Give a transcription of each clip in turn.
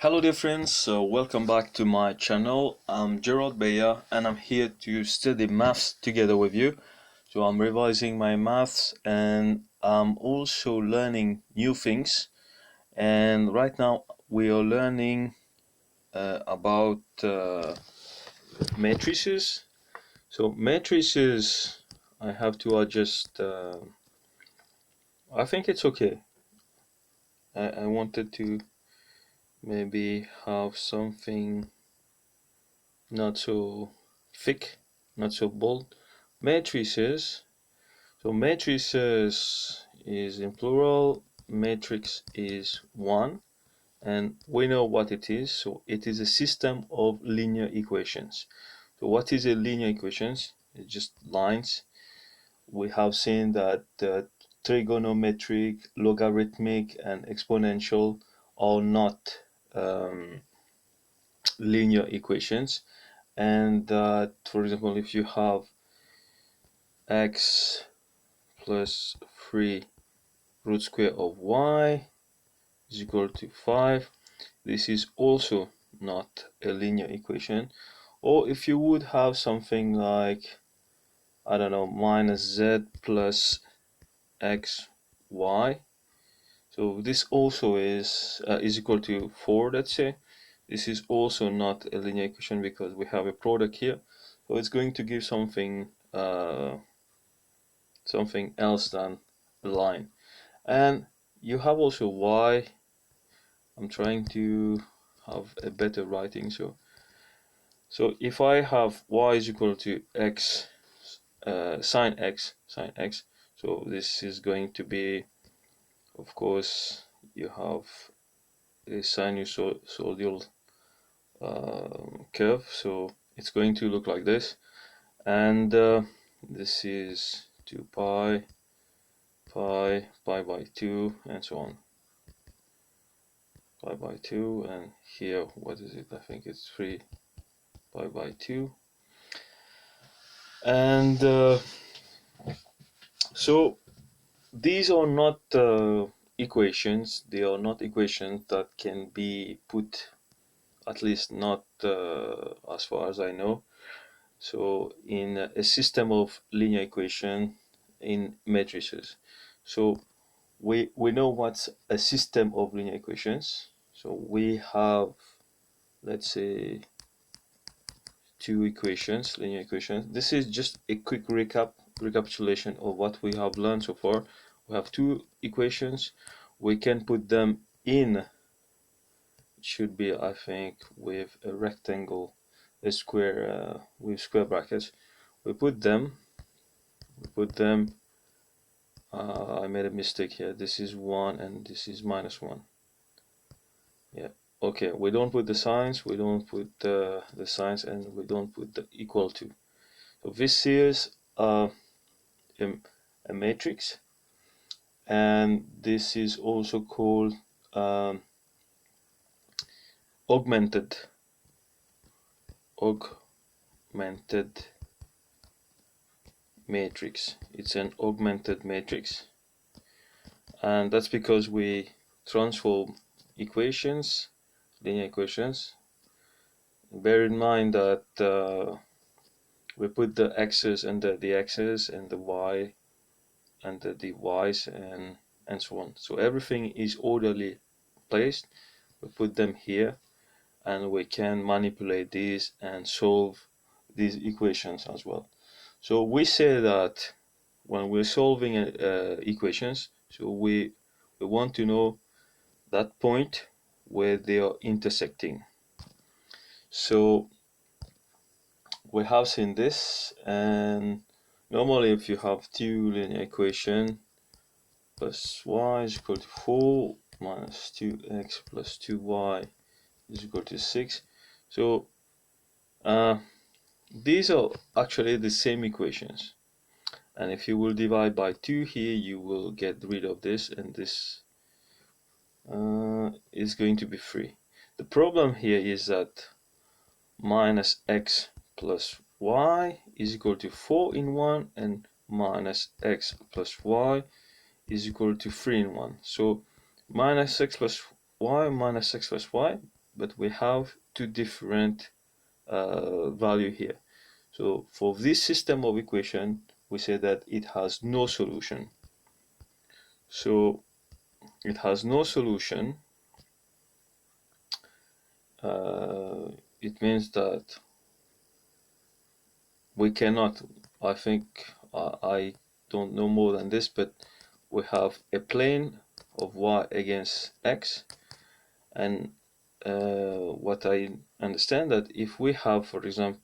Hello dear friends, welcome back to my channel. I'm Gerald Beya and I'm here to study maths together with you. So I'm revising my maths and I'm also learning new things. And right now we are learning about matrices. So matrices, I have to adjust. I think it's okay. I wanted to maybe have something not so thick, not so bold. Matrices. So matrices is in plural, matrix is one, and we know what it is. So it is a system of linear equations. So what is a linear equations? It's just lines. We have seen that trigonometric, logarithmic, and exponential are not linear equations, and that, for example, if you have x plus 3 root square of y is equal to 5, this is also not a linear equation. Or if you would have something like, I don't know, minus z plus xy, so this also is equal to 4, let's say. This is also not a linear equation because we have a product here, so it's going to give something something else than a line. And you have also y. I'm trying to have a better writing. So if I have y is equal to x sine x, so this is going to be, of course, you have a sinusoidal curve, so it's going to look like this, and this is 2 pi by 2 and so on, pi by 2, and here, what is it? I think it's 3 pi by 2. And so these are not equations. They are not equations that can be put, at least not as far as I know, so in a system of linear equation in matrices. So we know what's a system of linear equations. So we have, let's say, two equations, linear equations. This is just a quick recapitulation of what we have learned so far. We have two equations. We can put them in, it should be, I think, with a rectangle, a square with square brackets. We put them, I made a mistake here. This is 1 and this is minus 1. Yeah, okay, we don't put the signs, we don't put the signs, and we don't put the equal to. So this is a matrix, and this is also called augmented matrix. It's an augmented matrix, and that's because we transform equations, linear equations. Bear in mind that we put the x's under the x's and the y under the y's, and so on. So everything is orderly placed. We put them here, and we can manipulate these and solve these equations as well. So we say that when we're solving equations, so we want to know that point where they are intersecting. So we have seen this, and normally if you have two linear equations, plus y is equal to 4 minus 2x plus 2y is equal to 6. So these are actually the same equations, and if you will divide by 2 here, you will get rid of this, and this is going to be 3. The problem here is that minus x plus y is equal to 4 in 1, and minus x plus y is equal to 3 in 1. So minus x plus y minus x plus y, but we have two different value here. So for this system of equation, we say that it has no solution. So it has no solution. It means that we cannot, I think, I don't know more than this, but we have a plane of y against x, and what I understand that if we have, for example,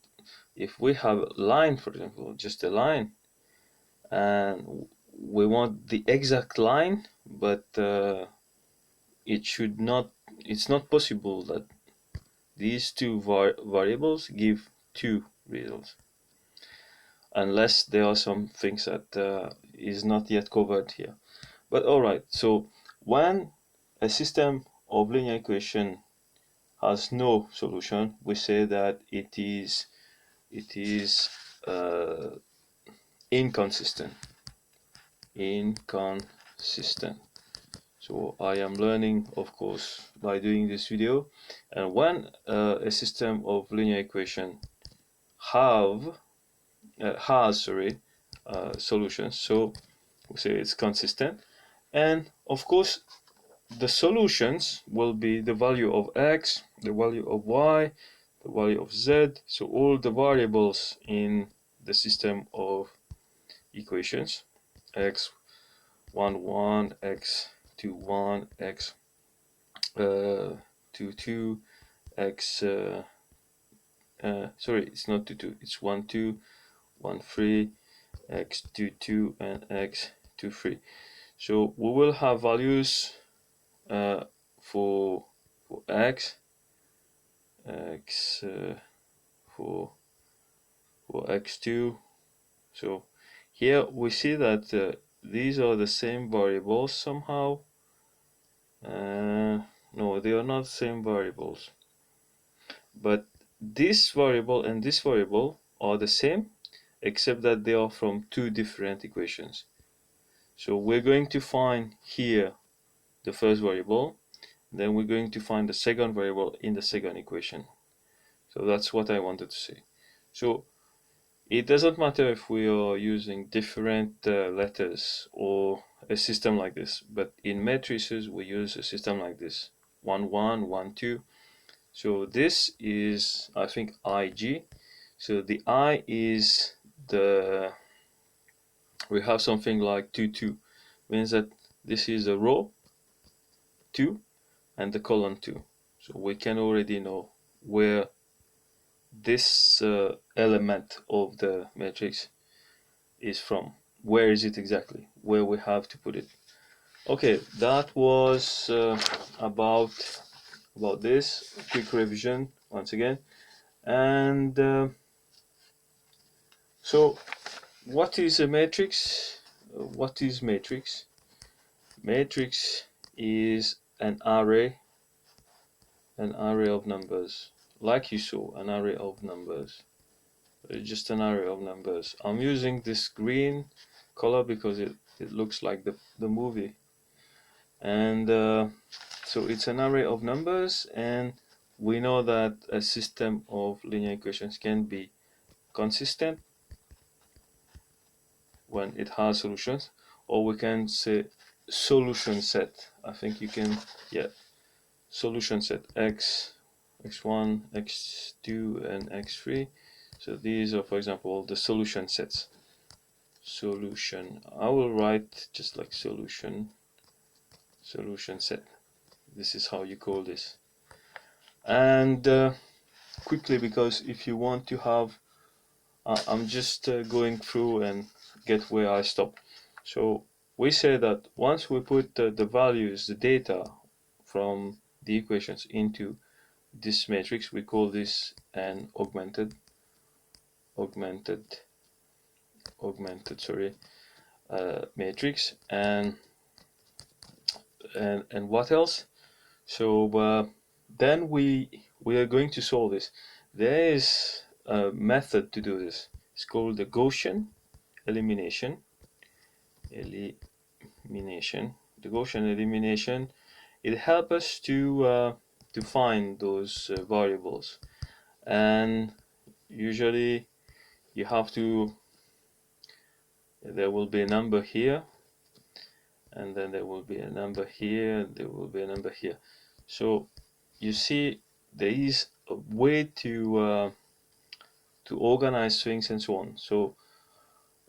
if we have a line, for example, just a line, and we want the exact line, but it's not possible that these two variables give two results, unless there are some things that is not yet covered here. But all right, so when a system of linear equation has no solution, we say that it is inconsistent. So I am learning, of course, by doing this video. And when a system of linear equation has solutions, so we say it's consistent. And of course, the solutions will be the value of x, the value of y, the value of z, so all the variables in the system of equations, x1 1, x2 1, x2 2, x sorry, it's not 2 2, it's 1 2, 1 3, x2 2, and x2 3. So we will have values for x for x2. So here we see that these are the same variables somehow. No, they are not the same variables, but this variable and this variable are the same, except that they are from two different equations. So we're going to find here the first variable, then we're going to find the second variable in the second equation. So that's what I wanted to say. So it doesn't matter if we are using different letters or a system like this, but in matrices we use a system like this: 1 1, 1 2. So this is, I think, IG. So the I is we have something like 2 2, means that this is a row 2 and the column 2. So we can already know where this element of the matrix is from. Where is it exactly? Where we have to put it. Okay, that was about this quick revision once again. And so what is a matrix? What is matrix? Matrix is an array of numbers, like you saw, an array of numbers. Just an array of numbers. I'm using this green color because it looks like the movie. And so it's an array of numbers, and we know that a system of linear equations can be consistent when it has solutions, or we can say solution set. I think you can, yeah, solution set x1, x2, and x3. So these are, for example, the solution sets. Solution, I will write just like solution set. This is how you call this. And quickly, because if you want to have, I'm just going through and get where I stop. So we say that once we put the values, the data from the equations into this matrix, we call this an augmented matrix. And what else? So then we are going to solve this. There is a method to do this. It's called the Gaussian elimination. The Gaussian elimination. It helps us to to find those variables, and usually you have to, there will be a number here, and then there will be a number here, and there will be a number here. So you see there is a way to organize things and so on. So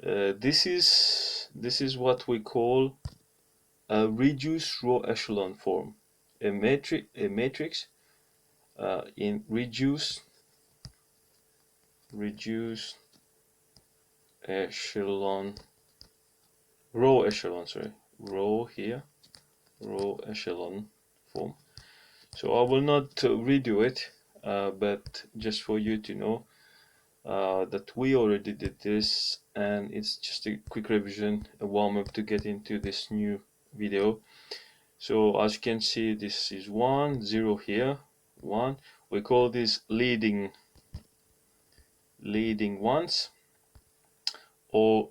this is what we call a reduced row echelon form. A matrix in reduced echelon, row echelon form. So I will not redo it, but just for you to know that we already did this, and it's just a quick revision, a warm-up to get into this new video. So as you can see, this is 1, 0 here, 1. We call this leading ones, or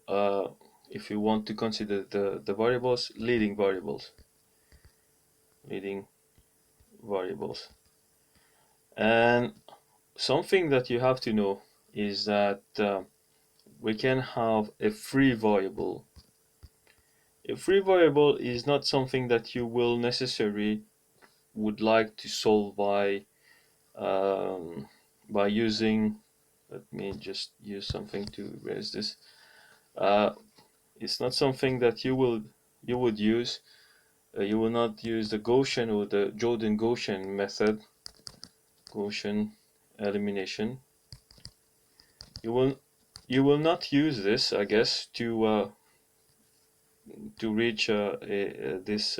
if you want to consider the variables, leading variables. And something that you have to know is that we can have a free variable. A free variable is not something that you will necessarily would like to solve by using, let me just use something to erase this. It's not something that you would use. You will not use the Gaussian or the Jordan-Gaussian method, Gaussian elimination. You will not use this, I guess, to reach this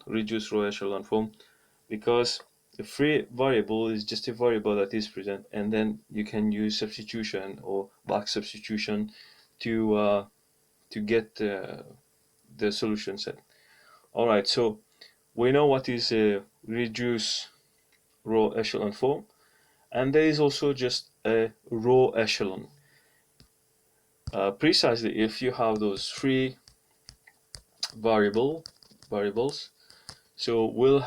reduced row echelon form, because the free variable is just a variable that is present, and then you can use substitution or back substitution to get the solution set. All right, so we know what is a reduced row echelon form, and there is also just a row echelon. Precisely, if you have those three variables, so we'll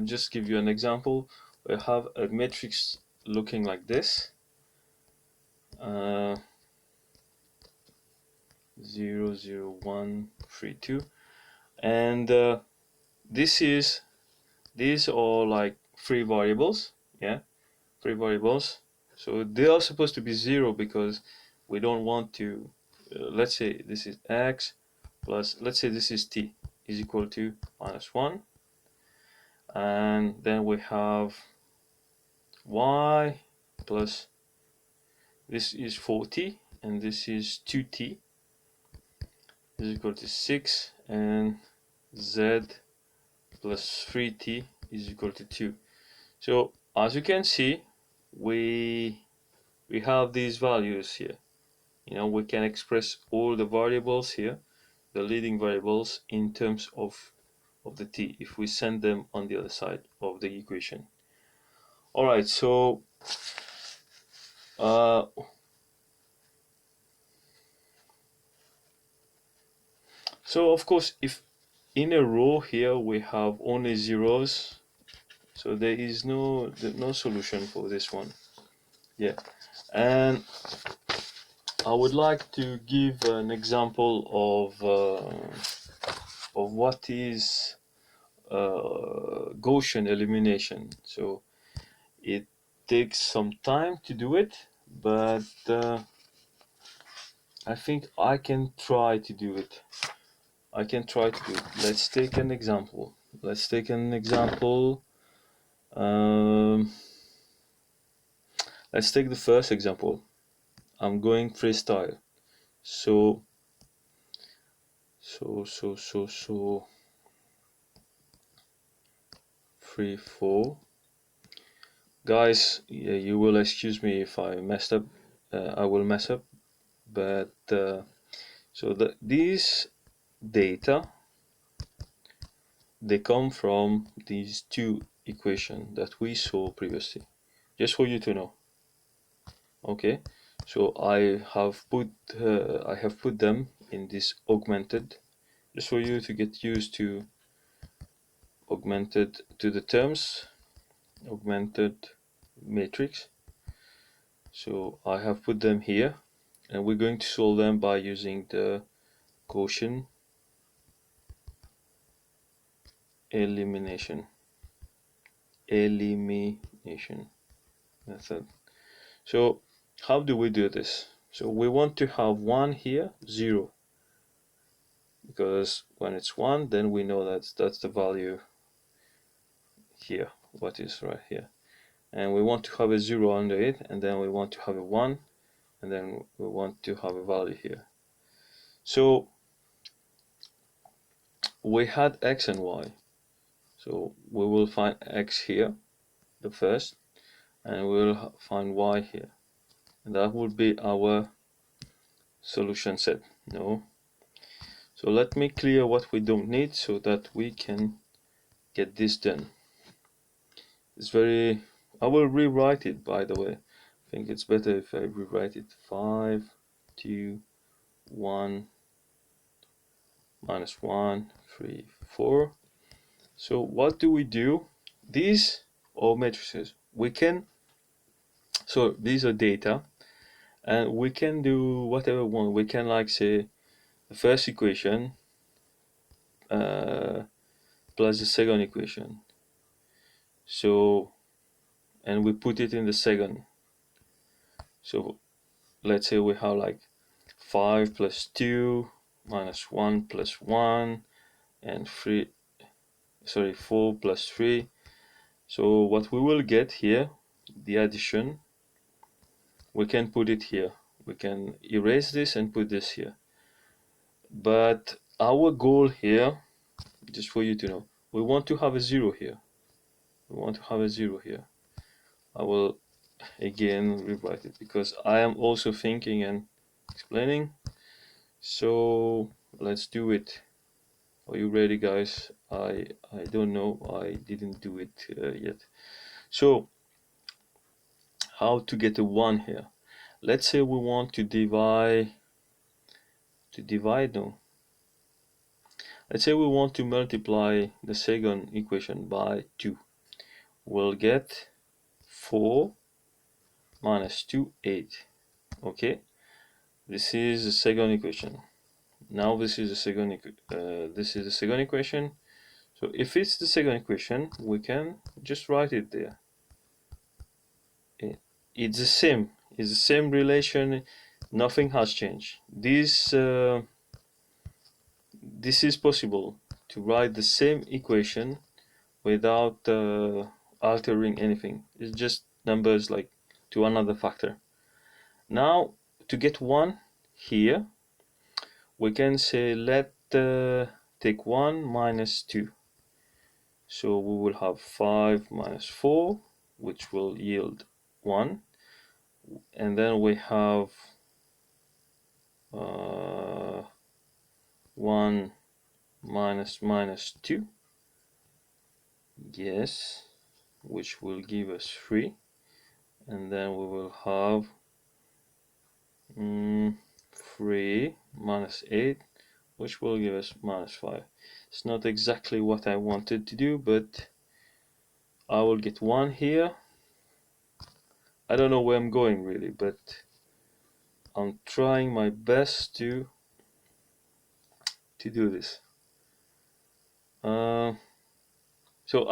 just give you an example. We'll have a matrix looking like this, 0, 0, 1, 3, 2, and these are like three variables, three variables. So they are supposed to be 0 because we don't want to, let's say this is x plus, let's say this is t is equal to -1, and then we have y plus, this is 4t, and this is 2t is equal to 6, and z plus 3t is equal to 2. So as you can see, we have these values here. We can express all the variables here, the leading variables, in terms of the t if we send them on the other side of the equation. All right, so of course, if in a row here we have only zeros, so there is no solution for this one. And I would like to give an example of what is Gaussian elimination. So it takes some time to do it, but I think I can try to do it. Let's take an example. Let's take the first example. I'm going freestyle. So 3, 4. Guys, you will excuse me if I messed up. I will mess up, but these data, they come from these two equations that we saw previously, just for you to know. Okay, so I have put them in this augmented, just for you to get used to augmented to the terms, augmented matrix. So I have put them here, and we're going to solve them by using the Gaussian elimination method. So how do we do this? So we want to have 1 here, 0, because when it's 1, then we know that's the value here, what is right here. And we want to have a 0 under it, and then we want to have a 1, and then we want to have a value here. So we had x and y, so we will find x here, the first, and we will find y here, and that would be our solution set. No. So let me clear what we don't need so that we can get this done. It's very, I will rewrite it, by the way. I think it's better if I rewrite it 5, 2, 1, minus 1, 3, 4. So what do we do? These are matrices. We can, so these are data, and we can do whatever we want. We can, like, say the first equation plus the second equation. So, and we put it in the second. So let's say we have like 5 plus 2 minus 1 plus 1 and 4 plus 3. So what we will get here, the addition, we can put it here. We can erase this and put this here. But our goal here, just for you to know, we want to have a 0 here. We want to have a 0 here. I will again rewrite it because I am also thinking and explaining. So let's do it. Are you ready, guys? I don't know, I didn't do it yet. So how to get a 1 here? Let's say we want to divide no. Let's say we want to multiply the second equation by 2. We'll get 4 minus 2, 8. Okay, this is the second equation. Now this is the second equation. So if it's the second equation, we can just write it there. It's the same. It's the same relation. Nothing has changed. This is possible to write the same equation without altering anything. It's just numbers like to another factor. Now to get 1 here, we can say let take 1 minus 2. So we will have 5 minus 4, which will yield 1. And then we have 1 minus 2. Yes, which will give us 3. And then we will have 3 minus 8, which will give us minus 5. It's not exactly what I wanted to do, but I will get 1 here. I don't know where I'm going really, but I'm trying my best to do this. So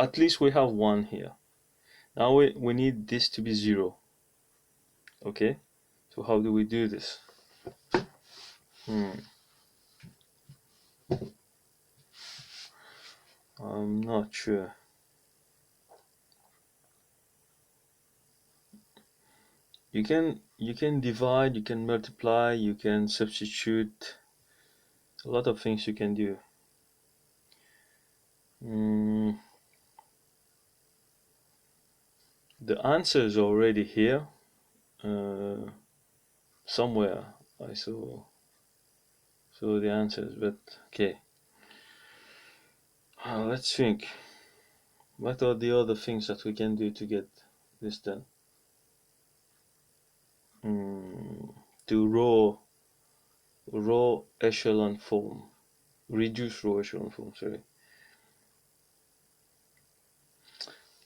at least we have 1 here. Now we need this to be 0. Okay, so how do we do this? I'm not sure. You can divide, you can multiply, you can substitute. A lot of things you can do. The answer is already here. Somewhere I saw the answers, but okay. Let's think. What are the other things that we can do to get this done? To row echelon form, reduce row echelon form, sorry.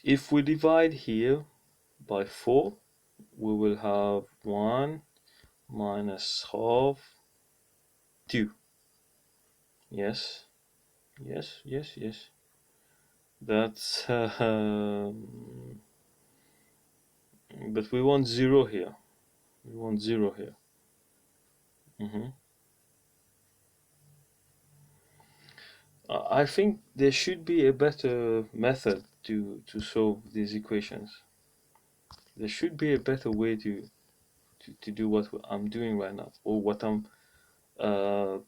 If we divide here by 4, we will have 1 minus half 2. Yes, yes, yes, yes. That's but we want 0 here. We want 0 here. I think there should be a better method to solve these equations. There should be a better way to do what I'm doing right now, or what I'm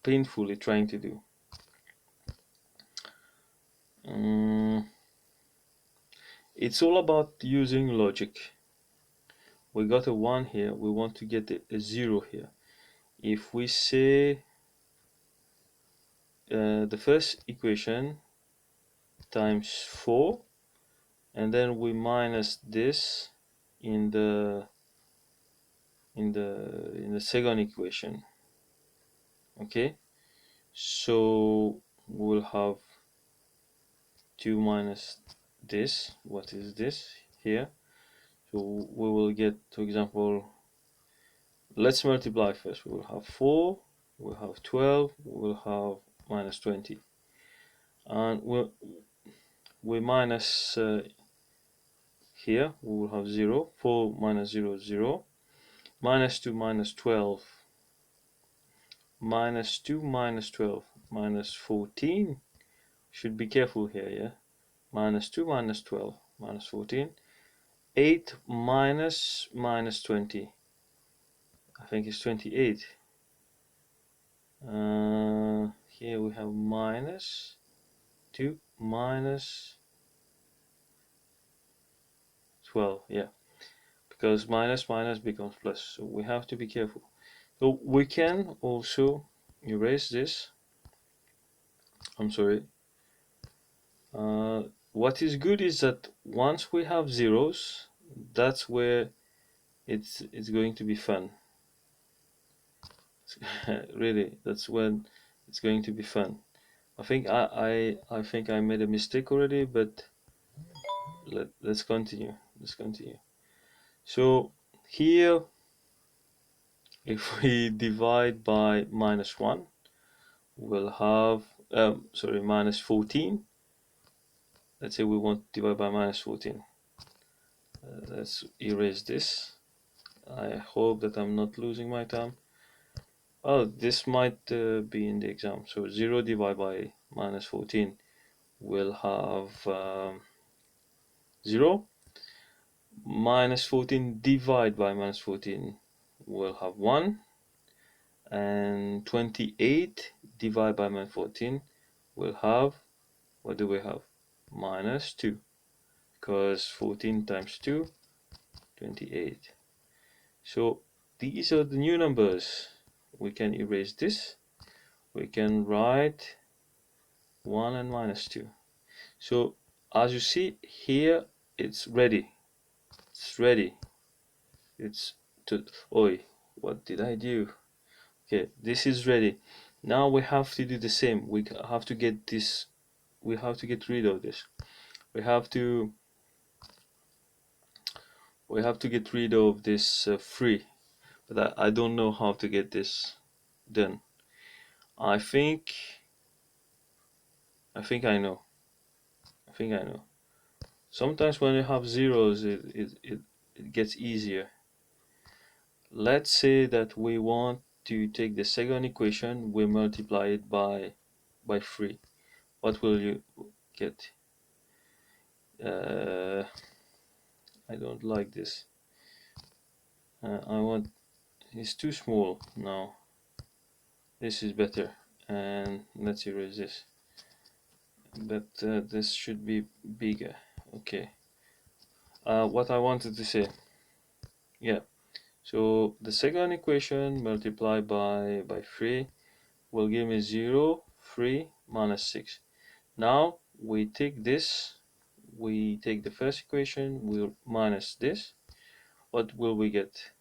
painfully trying to do. It's all about using logic. We got a 1 here, we want to get a 0 here. If we say the first equation times 4, and then we minus this in the second equation, okay, so we'll have 2 minus this. What is this here? So we will get, for example, let's multiply first. We will have 4, we'll have 12, we'll have minus 20, and we minus here we will have 0. 4 minus 0 is 0. Minus 2 minus 12, minus 2 minus 12 minus 14. Should be careful here, yeah. Minus 2 minus 12 minus 14. 8 minus 20. I think it's 28. Here we have minus 2 minus 12, yeah, because minus minus becomes plus, so we have to be careful. So we can also erase this. I'm sorry. What is good is that once we have zeros, that's where it's going to be fun. Really, that's when it's going to be fun. I think I made a mistake already, but let's continue. So here, if we divide by minus 1, we'll have minus 14. Let's say we want to divide by minus 14. Let's erase this. I hope that I'm not losing my time. Oh, this might be in the exam. So 0 divided by minus 14 will have 0. Minus 14 divided by minus 14 will have 1. And 28 divided by minus 14 will have, what do we have? Minus 2. Because 14 times 2, 28. So these are the new numbers. We can erase this. We can write 1 and minus 2. So as you see here, it's ready. It's ready. It's to, oi, what did I do? Okay, this is ready. Now we have to do the same. We have to get this. We have to get rid of this. We have to get rid of this 3. But I don't know how to get this done. I think I know. Sometimes when you have zeros, it gets easier. Let's say that we want to take the second equation, we multiply it by 3. What will you get? I don't like this. It's too small now. This is better, and let's erase this. But this should be bigger. Okay. What I wanted to say, yeah. So the second equation multiplied by 3 will give me 0, 3, minus 6. Now we take this, we take the first equation, we'll minus this. What will we get?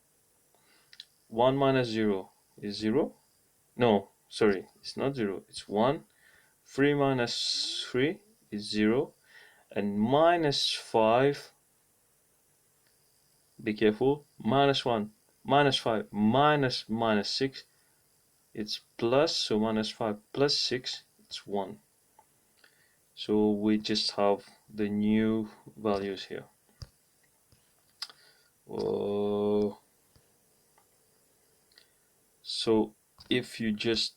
1 minus 0 is 0. No, sorry, it's not 0, it's 1. 3 minus 3 is 0. and -5, be careful, -1, -5, -6, it's plus, so -5 plus 6, it's 1. So we just have the new values here. So if you just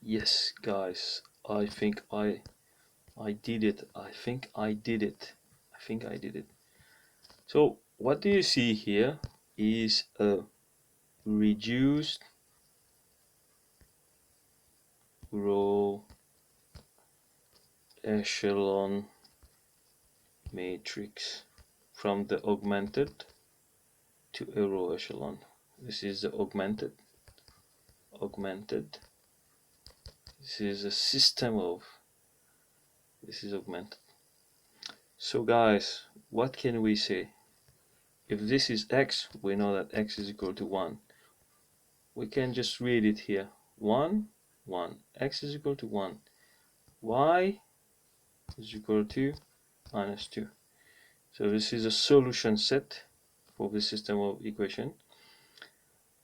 yes, guys, I think I did it. I think I did it. So what do you see here is a reduced row echelon matrix from the augmented to a row echelon. This is the augmented. This is a system of, this is augmented. So guys, what can we say? If this is x, we know that x is equal to 1. We can just read it here. 1, 1. X is equal to 1. Y is equal to -2. So this is a solution set for the system of equation.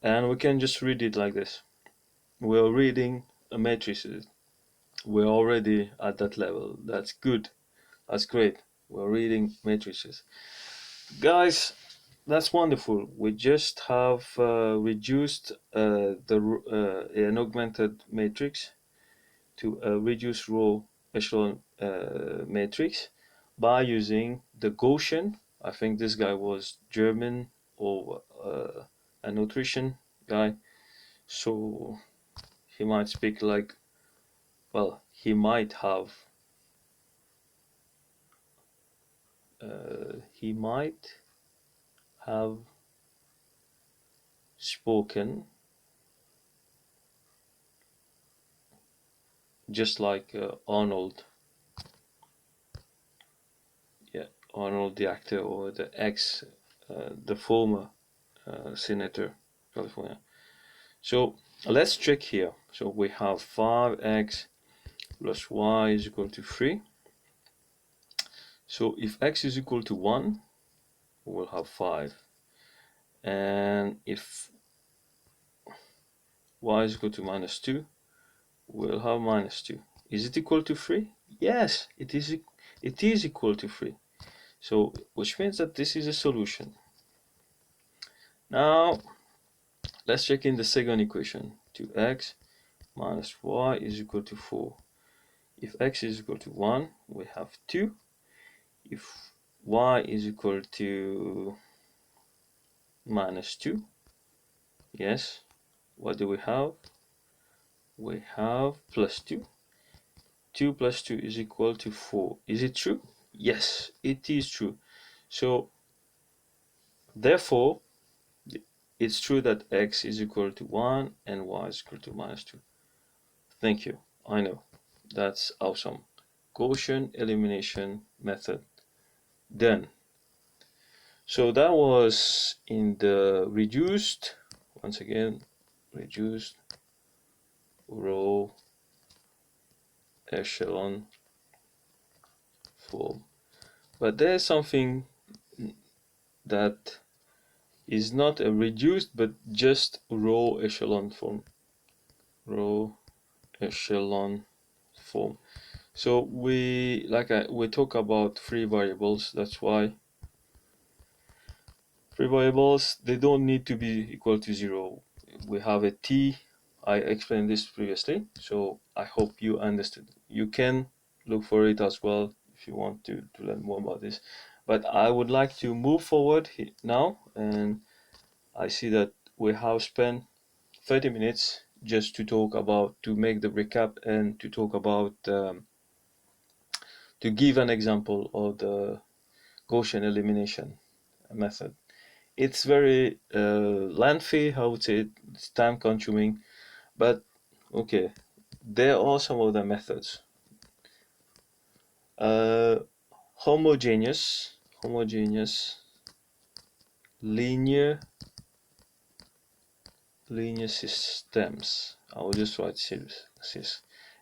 And we can just read it like this. We are reading a matrices. We're already at that level. That's good. That's great. We're reading matrices. Guys, that's wonderful. We just have reduced an augmented matrix to a reduced row echelon matrix by using the Gaussian. I think this guy was German or a nutrition guy, so he might speak like, well, he might have spoken just like Arnold, Arnold the actor, or the former senator, California. So let's check here. So we have 5x plus y is equal to 3. So if x is equal to 1, we'll have 5. And if y is equal to -2, we'll have -2. Is it equal to 3? Yes, it is equal to 3. So, which means that this is a solution. Now, let's check in the second equation. 2x minus y is equal to 4. If x is equal to 1, we have 2. If y is equal to -2, yes, what do we have? We have +2. 2 plus 2 is equal to 4. Is it true? Yes, it is true. So, therefore, it's true that x is equal to 1 and y is equal to -2. Thank you. I know. That's awesome. Gaussian elimination method done. So that was in the reduced, once again, reduced row echelon form. But there's something that is not a reduced but just row echelon form. Row echelon form. So we talk about free variables. That's why free variables, they don't need to be equal to 0. We have a t. I explained this previously, so I hope you understood. You can look for it as well if you want to learn more about this. But I would like to move forward now, and I see that we have spent 30 minutes just to talk about, to make the recap and to talk about, to give an example of the Gaussian elimination method. It's very lengthy, I would say, it's time consuming, but okay, there are some of the methods. Homogeneous linear systems. I will just write this.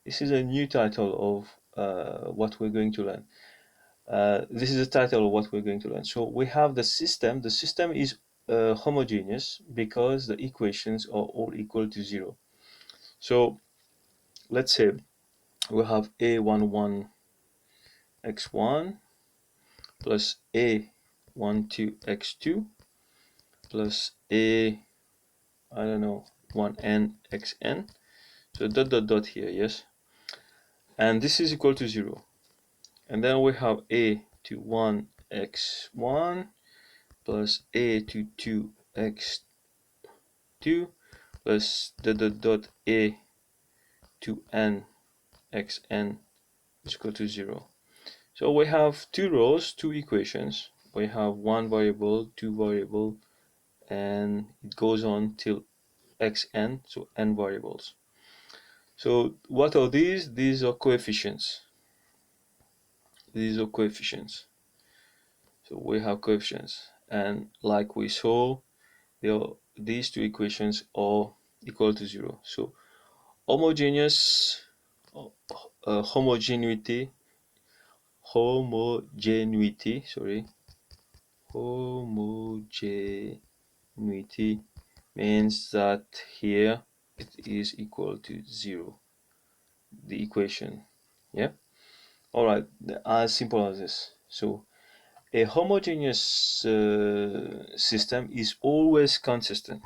This is a new title of what we're going to learn. This is the title of what we're going to learn. So we have the system. The system is homogeneous because the equations are all equal to 0. So let's say we have a11 x1 plus a12 x2 plus I don't know, 1n xn. So dot dot dot here, yes. And this is equal to 0. And then we have a21 x1 plus a22 x2 plus dot dot dot a2n xn is equal to 0. So we have two rows, two equations. We have one variable, two variable, and it goes on till xn, so n variables. So what are these? These are coefficients. These are coefficients. So we have coefficients, and like we saw, these two equations are equal to 0. So homogeneous homogenuity means that here it is equal to 0, the equation. Yeah, all right, as simple as this. So a homogeneous system is always consistent.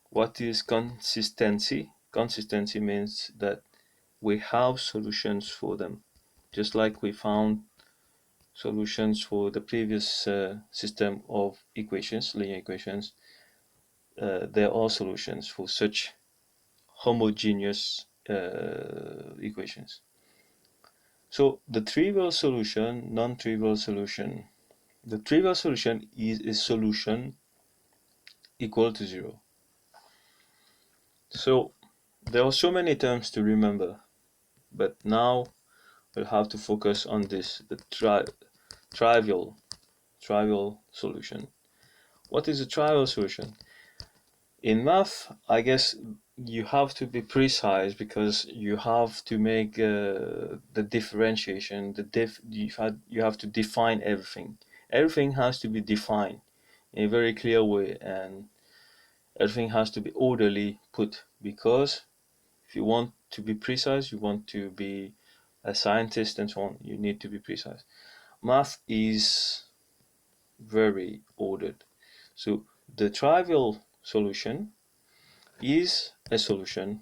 What is consistency? Consistency means that we have solutions for them, just like we found solutions for the previous system of equations, linear equations. There are solutions for such homogeneous equations. So the trivial solution, non-trivial solution. The trivial solution is a solution equal to 0. So there are so many terms to remember, but now we'll have to focus on this, the trivial solution. What is a trivial solution? In math, I guess you have to be precise because you have to make the differentiation. You have to define everything. Everything has to be defined in a very clear way, and everything has to be orderly put, because if you want to be precise, you want to be a scientist and so on, you need to be precise. Math is very ordered. So the trivial solution is a solution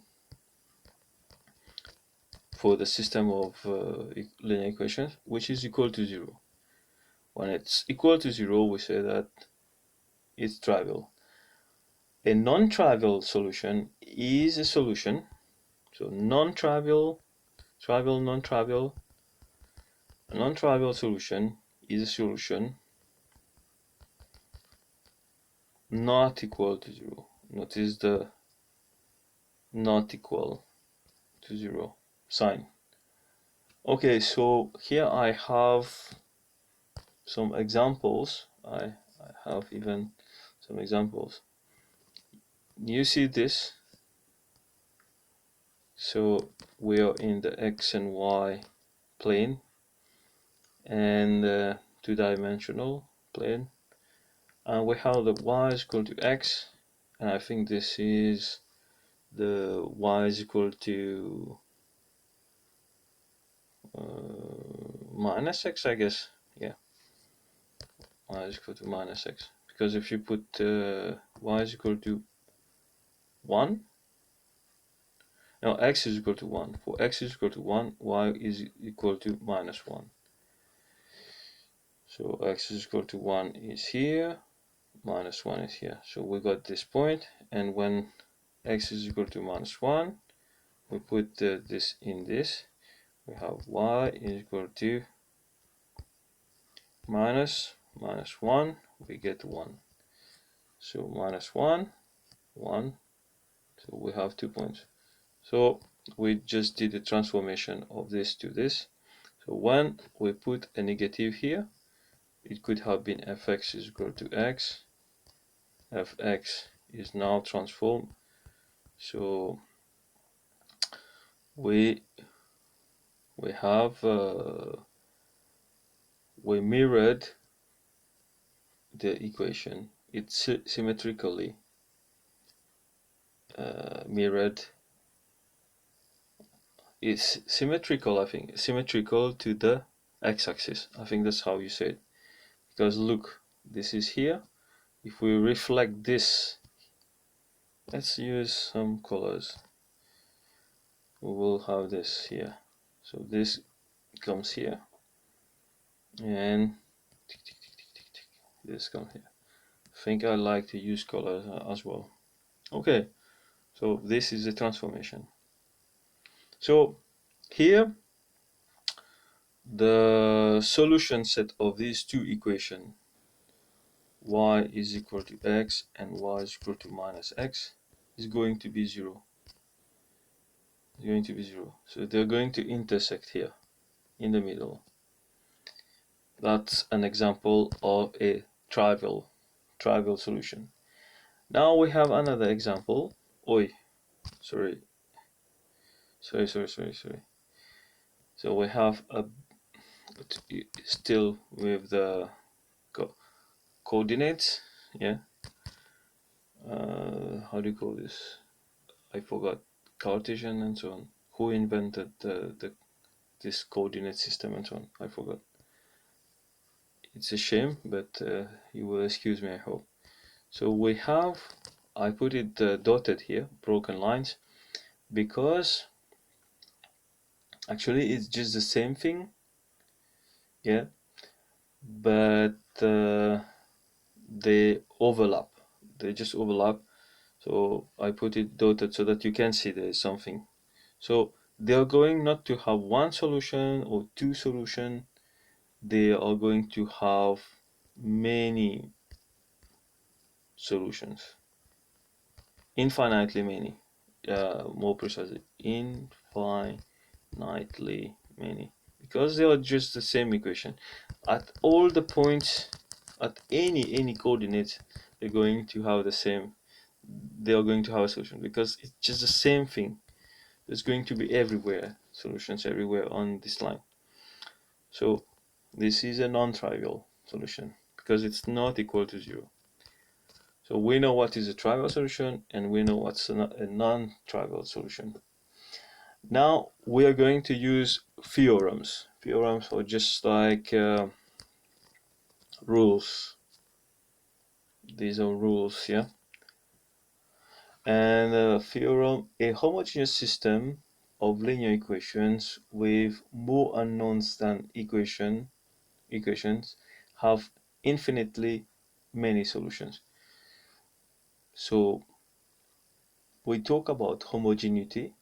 for the system of linear equations which is equal to 0. When it's equal to 0, we say that it's trivial. A non-trivial solution is a solution. So non-trivial, trivial, non-trivial. A non-trivial solution is a solution not equal to 0. Notice the not equal to 0 sign. Okay, so here I have some examples. I have even some examples. You see this? So we are in the x and y plane and two-dimensional plane, and we have the y is equal to x, and I think this is the y is equal to minus x, I guess. Yeah, y is equal to minus x, because if you put y is equal to 1, now x is equal to 1. For x is equal to 1, y is equal to minus 1. So x is equal to 1 is here, minus 1 is here. So we got this point, and when x is equal to minus 1, we put this in this. We have y is equal to minus 1, we get 1. So minus 1, 1. So we have 2 points. So we just did the transformation of this to this. So when we put a negative here, it could have been fx is equal to x. Fx is now transformed. So we have we mirrored the equation. It's symmetrically mirrored. It's symmetrical, I think, symmetrical to the x-axis. I think that's how you say it. Because look, this is here. If we reflect this, let's use some colors. We will have this here. So this comes here, and this comes here. I think I like to use colors as well. Okay, so this is the transformation. So here, the solution set of these two equations, y is equal to x and y is equal to minus x, is going to be 0. It's going to be 0. So they're going to intersect here in the middle. That's an example of a trivial solution. Now we have another example. Sorry. So we have a still with the coordinates. Yeah. How do you call this? I forgot. Cartesian and so on. Who invented this coordinate system and so on? I forgot. It's a shame, but you will excuse me, I hope. So we have, I put it dotted here, broken lines, because actually it's just the same thing, yeah, but they overlap. They just overlap. So I put it dotted so that you can see there is something. So they are going not to have one solution or two solutions. They are going to have many solutions, infinitely many, more precisely, infinitely many, because they are just the same equation. At all the points, at any coordinates, they're going to have the same, they are going to have a solution, because it's just the same thing. There's going to be everywhere, solutions everywhere on this line. So this is a non-trivial solution because it's not equal to 0. So we know what is a trivial solution and we know what's a non-trivial solution. Now we are going to use theorems. Theorems are just like rules. These are rules, yeah. And a theorem, a homogeneous system of linear equations with more unknowns than equations have infinitely many solutions. So we talk about homogeneity,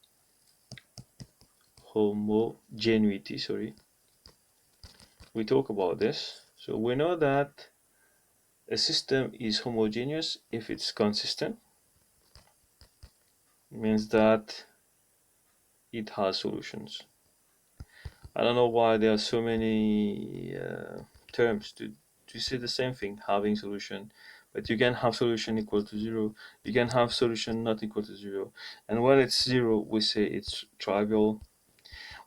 sorry. We talk about this. So we know that a system is homogeneous if it's consistent. It means that it has solutions. I don't know why there are so many terms to say the same thing, having solution. But you can have solution equal to 0. You can have solution not equal to 0. And when it's 0, we say it's trivial.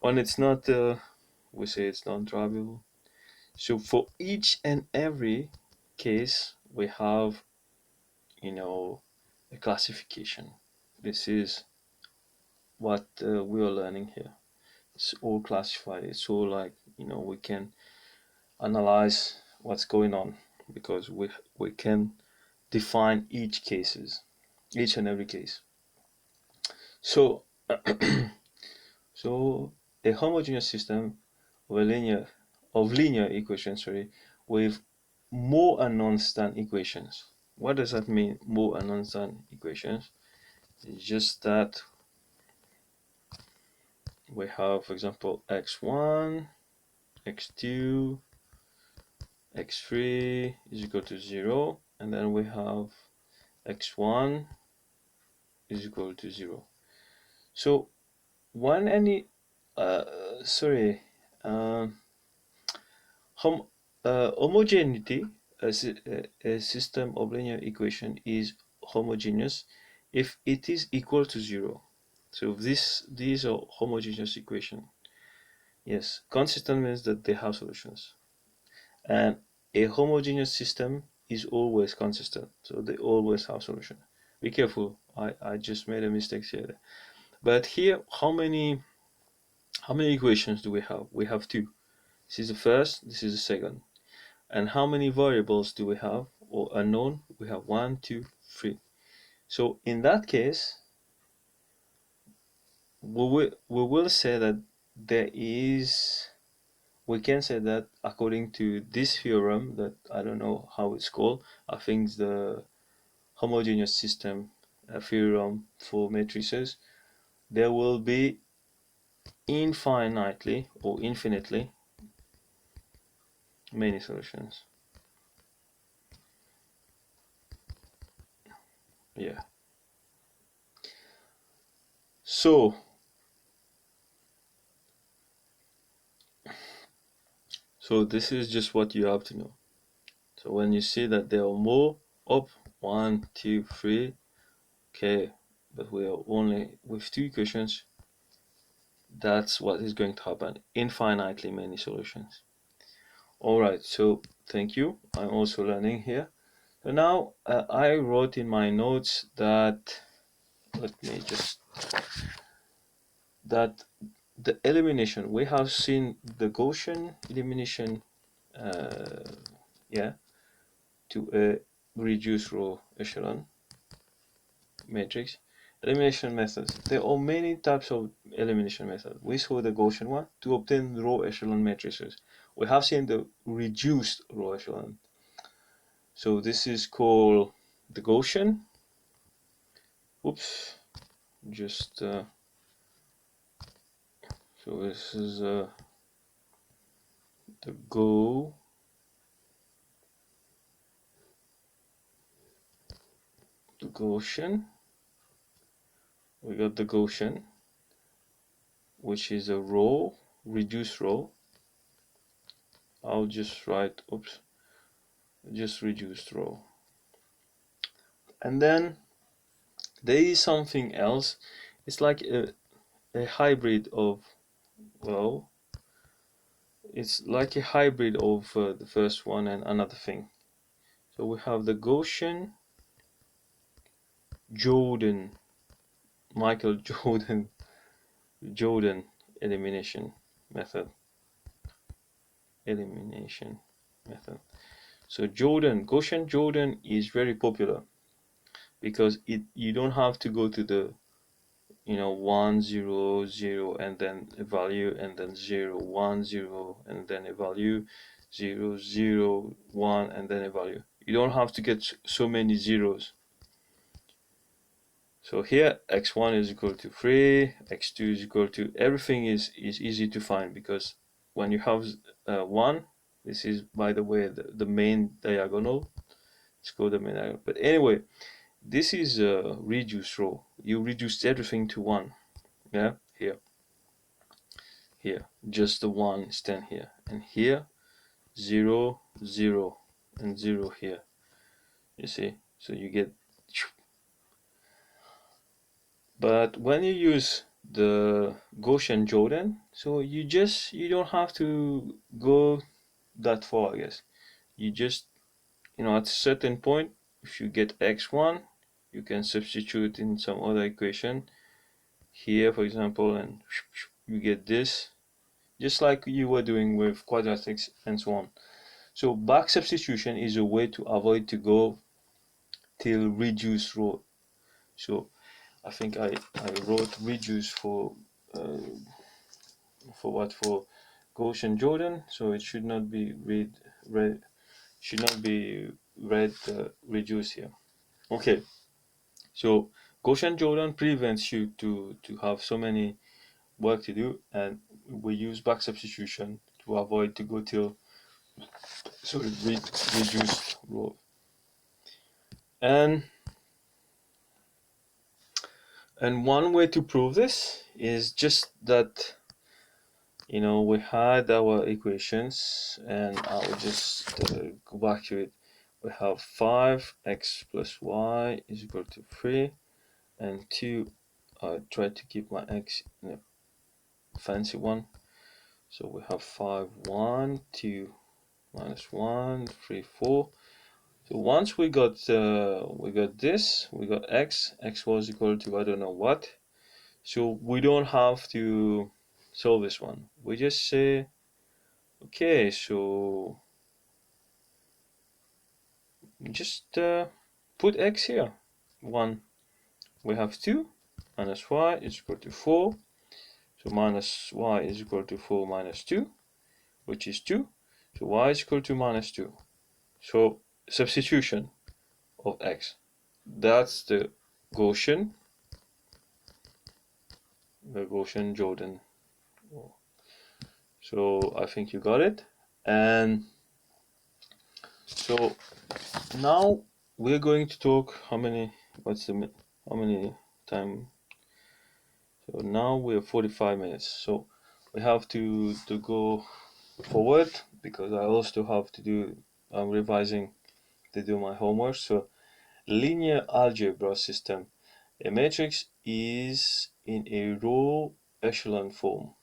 When it's not, we say it's non-trivial. So for each and every case, we have, a classification. This is what we are learning here. It's all classified. It's all like, we can analyze what's going on because we can define each and every case. So so a homogeneous system of linear equations, with more unknowns than equations. What does that mean, more unknowns than equations? It's just that we have, for example, x1, x2, x3 is equal to 0, and then we have x1 is equal to 0. So when any homogeneity, a system of linear equation is homogeneous if it is equal to 0. So these are homogeneous equations. Yes, consistent means that they have solutions. And a homogeneous system is always consistent, so they always have solution. Be careful, I just made a mistake here. But here, how many equations do we have? We have two. This is the first, this is the second. And how many variables do we have, or unknown? We have 1, 2, 3. So in that case, we will say that there is, we can say that according to this theorem that I don't know how it's called, I think it's the homogeneous system theorem for matrices, there will be infinitely or infinitely many solutions. Yeah. So this is just what you have to know. So when you see that there are more, up 1, 2, 3, okay, but we are only with two equations, that's what is going to happen. Infinitely many solutions. Alright, so thank you. I'm also learning here. So now I wrote in my notes that, let me just, that the elimination, we have seen the Gaussian elimination, yeah, to a reduced row echelon matrix. Elimination methods. There are many types of elimination methods. We saw the Gaussian one to obtain row echelon matrices. We have seen the reduced row echelon. So this is called the Gaussian. Oops, just so this is the Gaussian. We got the Gaussian, which is a row, reduced row. I'll just write, oops, just reduced row. And then there is something else. It's like a hybrid of, well, it's like a hybrid of the first one and another thing. So we have the Gaussian Jordan, Michael Jordan elimination method. So Gaussian Jordan is very popular because you don't have to go to the 1 0 0 and then a value and then 0 1 0 and then a value 0 0 1 and then a value. You don't have to get so many zeros. So here x1 is equal to 3, x2 is equal to, everything is easy to find because when you have 1, this is, by the way, the main diagonal. It's called the main diagonal. But anyway, this is a reduced row. You reduced everything to 1. Yeah, here just the 1 stand here, and here 0 0 and 0 here, you see. So you get, but when you use the Gaussian Jordan, so you don't have to go that far, I guess. You just, at a certain point, if you get x1, you can substitute in some other equation here, for example, and you get this, just like you were doing with quadratics and so on. So back substitution is a way to avoid to go till reduced row. So I think I wrote reduce for Gaussian Jordan, so it should not be read reduce here. Okay, so Gaussian Jordan prevents you to have so many work to do, and we use back substitution to avoid to go till reduced row. And one way to prove this is just that, we had our equations, and I will just go back to it. We have 5x plus y is equal to 3, and 2 I try to keep my x in a fancy one. So we have 5, 1, 2, minus 1, 3, 4. So once we got this, we got x was equal to I don't know what. So we don't have to solve this one. We just say, okay, so just put x here. 1, we have 2, minus y is equal to 4. So minus y is equal to 4 minus 2, which is 2. So y is equal to minus 2. So substitution of x. That's the Gaussian Jordan. So I think you got it. And so now we're going to talk how many time. So now we're 45 minutes. So we have to go forward because I also have to do, I'm revising to do my homework. So linear algebra system. A matrix is in a row echelon form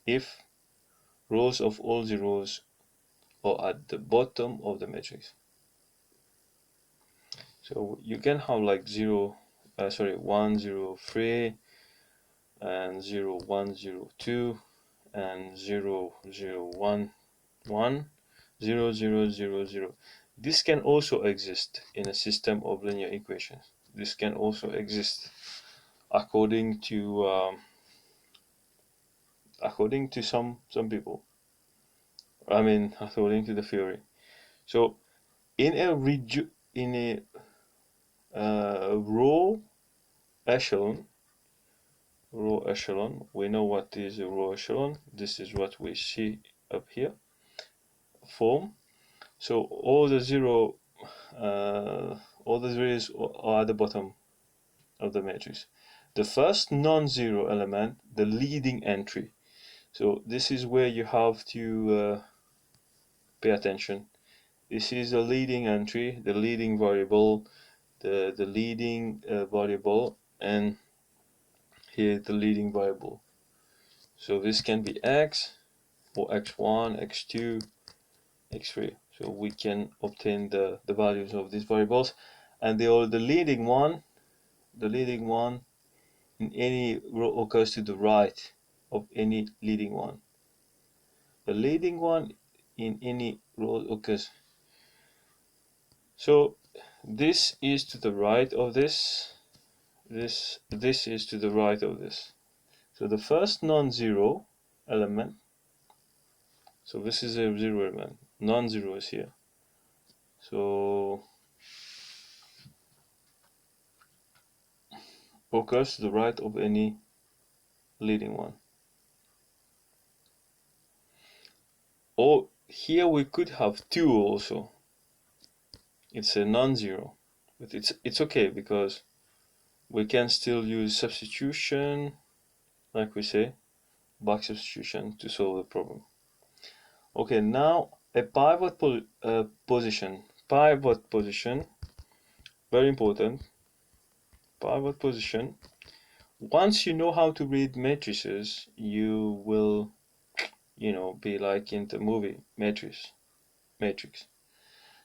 if rows of all the rows are at the bottom of the matrix. So you can have like 1, 0, 3, and 0, 1, 0, 2, and 0, 0, 1, 1, 0, 0, 0, 0. This can also exist in a system of linear equations. This can also exist according to some people. I mean, according to the theory. So in a row echelon, we know what is a row echelon. This is what we see up here, form. So all the zeros are at the bottom of the matrix. The first non-zero element, the leading entry. So this is where you have to pay attention. This is a leading entry, the leading variable, the leading variable, and here the leading variable. So this can be x, or x1, x2, x3. So we can obtain the values of these variables, and they are the leading one in any row occurs to the right of any leading one. The leading one in any row occurs. So this is to the right of this. This is to the right of this. So the first non-zero element. So this is a zero element. Non-zero is here. So occurs to the right of any leading one. Or here we could have 2 also. It's a non-zero, but it's okay because we can still use substitution, like we say, back substitution to solve the problem. Okay, now a pivot position. Pivot position, very important. Pivot position. Once you know how to read matrices, you will, be like in the movie Matrix.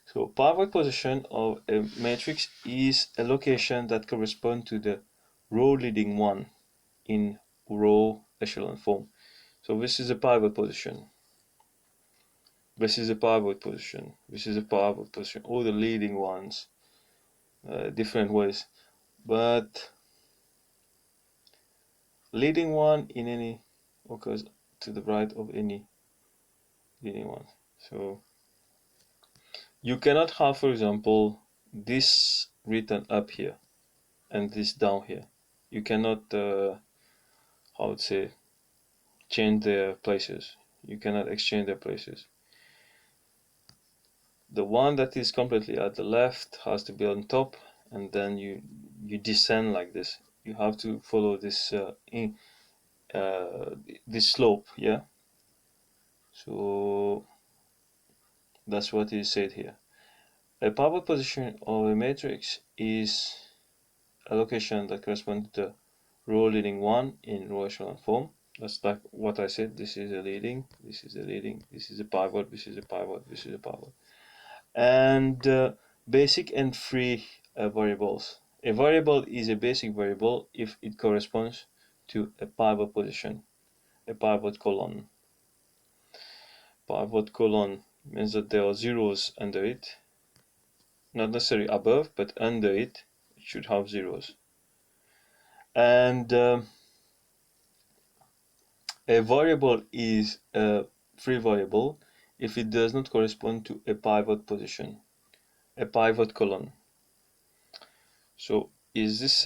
So pivot position of a matrix is a location that corresponds to the row leading one in row echelon form. So this is a pivot position. This is a pivot position. This is a pivot position. All the leading ones, different ways, but leading one in any occurs to the right of any leading one. So you cannot have, for example, this written up here and this down here. You cannot, how to say, change their places. You cannot exchange their places. The one that is completely at the left has to be on top, and then you descend like this. You have to follow this this slope, yeah. So that's what is said here. A pivot position of a matrix is a location that corresponds to the row leading 1 in row echelon form. That's like what I said. This is a leading, this is a leading, this is a pivot, this is a pivot, this is a pivot. And basic and free variables. A variable is a basic variable if it corresponds to a pivot position, a pivot column. Pivot column means that there are zeros under it, not necessarily above, but under it should have zeros. And a variable is a free variable if it does not correspond to a pivot position, a pivot column. So is this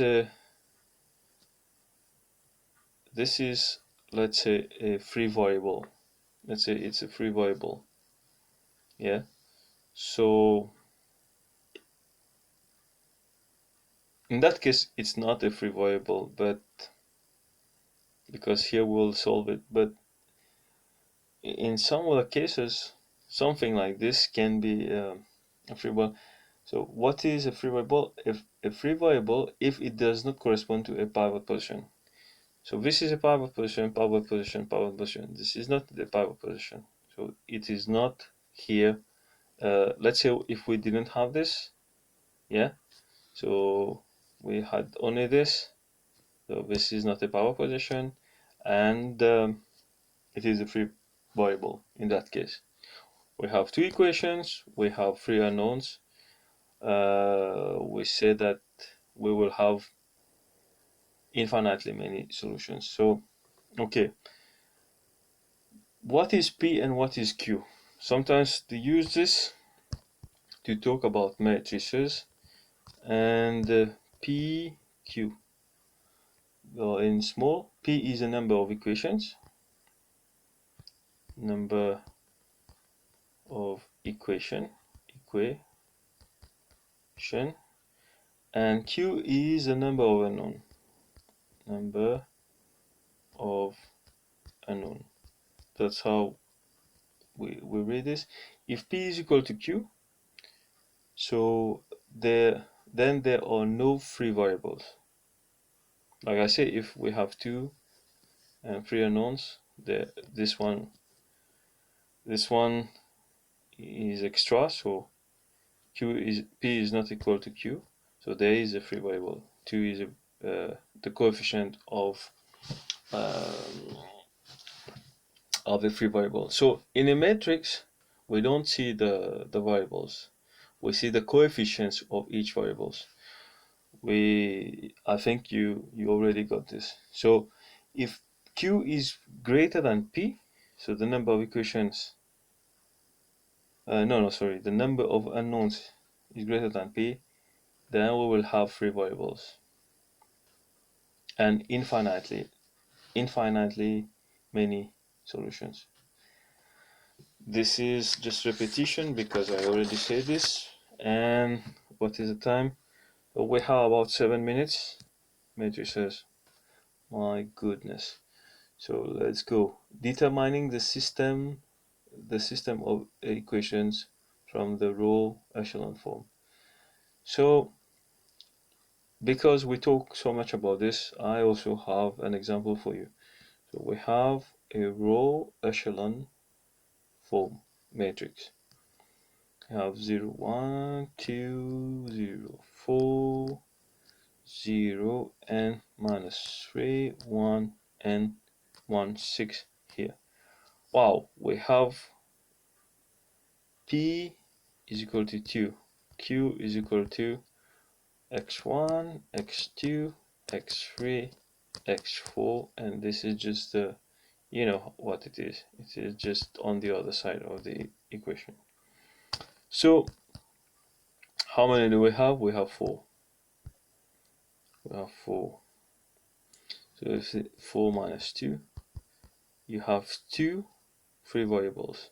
this is, let's say, a free variable. Let's say it's a free variable. Yeah. So in that case, it's not a free variable, but because here we'll solve it. But in some other cases, something like this can be a free variable. So what is a free variable? If a free variable, if it does not correspond to a pivot position. So this is a pivot position, pivot position, pivot position. This is not the pivot position. So it is not here. Let's say if we didn't have this, yeah. So we had only this. So this is not a pivot position, and it is a free variable in that case. We have two equations. We have three unknowns. We say that we will have infinitely many solutions. So, okay, what is P and what is Q? Sometimes they use this to talk about matrices, and P, Q. Well, in small, P is a number of equations, equation, and Q is a number of unknown. That's how we read this. If P is equal to Q, so then there are no free variables. Like I say, if we have two and three unknowns, this one is extra, so P is not equal to Q, so there is a free variable. 2 is the coefficient of the free variable. So in a matrix, we don't see the variables. We see the coefficients of each variables. I think you already got this. So if Q is greater than P, so the number of equations, the number of unknowns is greater than P, then we will have free variables and infinitely many solutions. This is just repetition because I already said this. And what is the time? So we have about 7 minutes. Matrices. My goodness. So let's go. Determining the system of equations from the row echelon form. So because we talk so much about this, I also have an example for you. So we have a row echelon form matrix. We have 0, 1, 2, 0, 4, 0, and -3, 1, and 1, 6 here. Wow, we have P is equal to 2, Q is equal to x1, x2, x3, x4, and this is just the, you know what it is. It is just on the other side of the equation. So how many do we have? We have 4. We have 4. So if 4 minus 2, you have 2 free variables.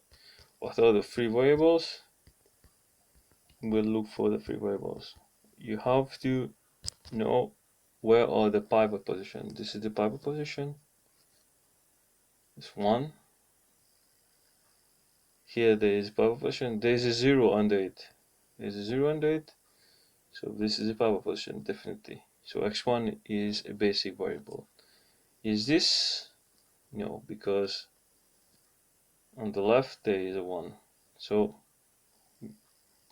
What are the free variables? We'll look for the free variables. You have to know where are the pivot position. This is the pivot position. This one. Here there is pivot position. There is a 0 under it. There's a 0 under it. So this is a pivot position, definitely. So x1 is a basic variable. Is this? No, because on the left there is a 1. So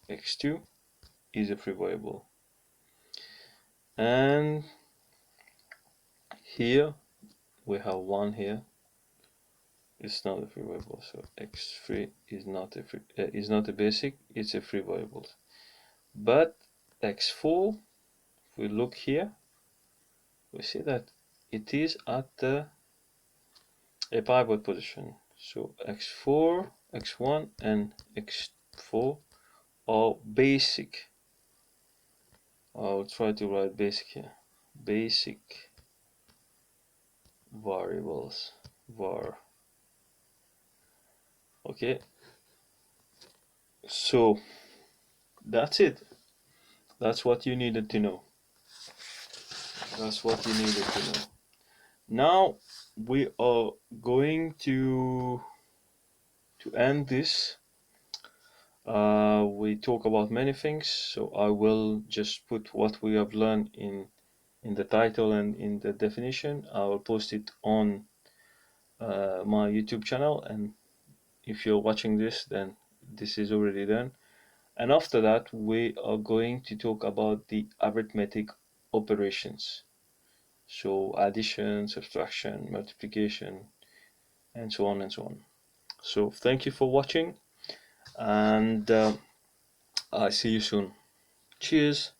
x2 is a free variable. And here we have 1 here. It's not a free variable, so x3 is not a basic, it's a free variable. But x4, if we look here, we see that it is at a pivot position. So x4, x1 and x4 are basic. I'll try to write basic here. Basic variables, var. Okay, so that's it. That's what you needed to know. That's what you needed to know. Now we are going to end this. We talk about many things, so I will just put what we have learned in the title and in the definition. I will post it on my YouTube channel, and if you're watching this, then this is already done. And after that, we are going to talk about the arithmetic operations. So addition, subtraction, multiplication, and so on and so on. So thank you for watching, and I see you soon. Cheers.